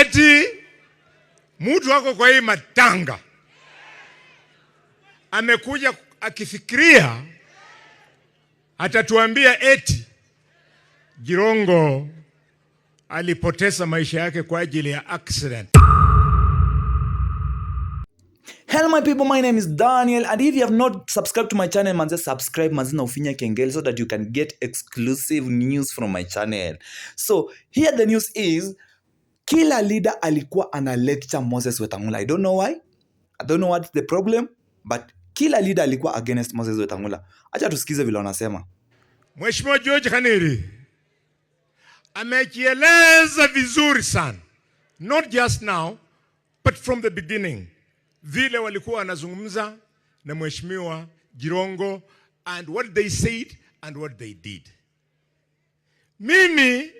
eti mtu wako kwa hii matanga amekuja akifikiria atatuambia eti Jirongo alipoteza maisha yake kwa ajili ya accident. Hello my people, my name is Daniel, and if you have not subscribed to my channel, man, just subscribe na ufinya kengele so that you can get exclusive news from my channel. So here the news is, kila leader alikuwa ana lecture Moses Wetangula. I don't know why, I don't know what's the problem, but kila leader alikuwa against Moses Wetangula. Acha tusikize vile wanasema. Mheshimiwa George Khaniri amekieleza vizuri sana, not just now but from the beginning, vile walikuwa wanazungumza na Mheshimiwa Jirongo and what they said and what they did. Mimi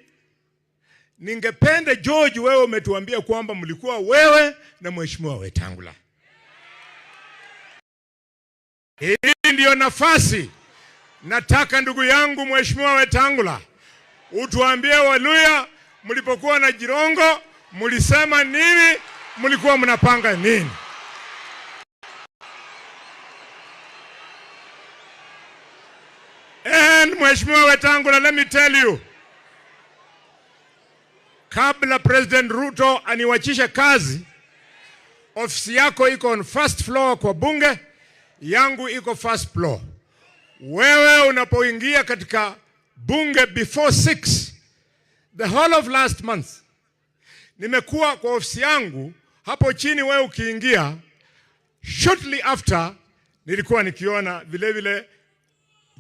ningependa George, wewe umetuambia kwamba mlikuwa wewe na Mheshimiwa Wetangula. Hii ndio nafasi nataka ndugu yangu Mheshimiwa Wetangula utuambie Waluya, mlipokuwa na Jirongo mlisema nini, mlikuwa mnapanga nini? And Mheshimiwa Wetangula, let me tell you, kabla President Ruto aniwachisha kazi, ofisi yako iko on first floor kwa bunge, yangu iko first floor. Wewe unapoingia katika bunge before 6, the whole of last month, nimekuwa kwa ofisi yangu hapo chini. Wewe ukiingia, shortly after nilikuwa nikiona vile vile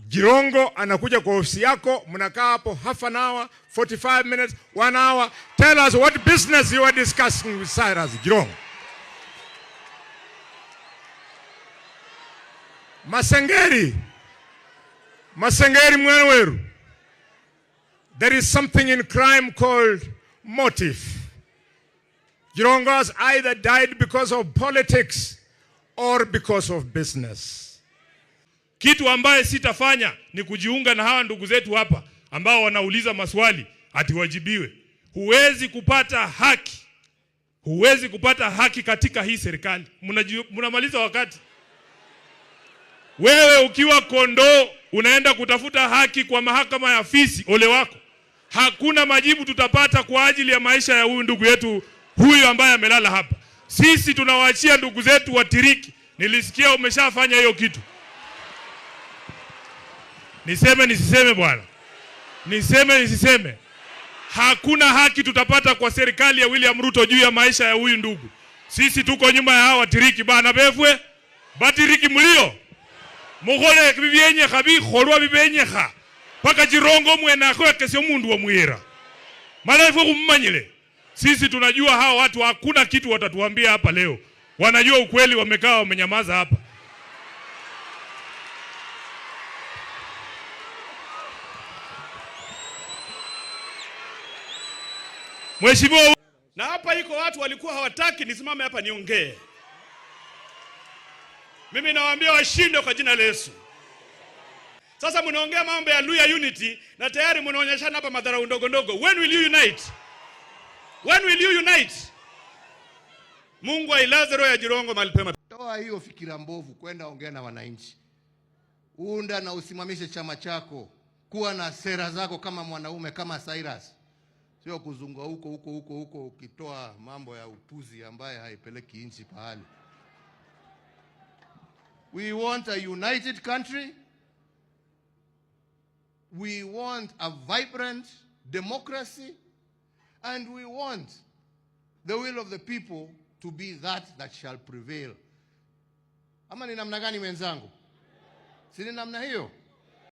Jirongo anakuja kwa ofisi yako, mnakaa hapo half an hour, 45 minutes, 1 hour. Tell us what business you are discussing with Cyrus Jirongo. Masengeri mweneweru. There is something in crime called motive. Jirongo has either died because of politics or because of business. Kitu ambaye sitafanya ni kujiunga na hawa ndugu zetu hapa ambao wanauliza maswali atiwajibiwe. Huwezi kupata haki katika hii serikali. Mnamaliza wakati. Wewe ukiwa kondoo unaenda kutafuta haki kwa mahakama ya fisi, ole wako. Hakuna majibu tutapata kwa ajili ya maisha ya huyu ndugu yetu huyu ambaye amelala hapa. Sisi tunawaachia ndugu zetu watiriki. Nilisikia umeshafanya hiyo kitu. Niseme nisiseme bwana? Niseme nisiseme? Hakuna haki tutapata kwa serikali ya William Ruto juu ya maisha ya huyu ndugu. Sisi tuko nyuma ya hawa tiriki bana befwe. Batiriki mlio. Mugole bibenye khabi kholwa bibenye kha. Paka Jirongo mwena kwa kesho mundu wa mwira. Malaifu kummanyile. Sisi tunajua hawa watu hakuna kitu watatuambia hapa leo. Wanajua ukweli, wamekaa wamenyamaza hapa. Mheshimiwa, na hapa iko watu walikuwa hawataki nisimame hapa niongee. Mimi nawaambia washinde kwa jina la Yesu. Sasa mnaongea mambo ya Luya unity na tayari mnaonyeshana hapa madharau ndogo ndogo. When will you unite? When will you unite? Mungu ailaze roho ya Jirongo mahali pema. Toa hiyo fikira mbovu, kwenda ongea na wananchi. Unda na usimamishe chama chako. Kuwa na sera zako kama mwanaume, kama Cyrus. Sio kuzunga huko ukitoa mambo ya upuzi ambaye haipeleki nchi pahali. We want a united country. We want a vibrant democracy, and we want the will of the people to be that shall prevail. Ama ni namna gani wenzangu? Si ni namna hiyo?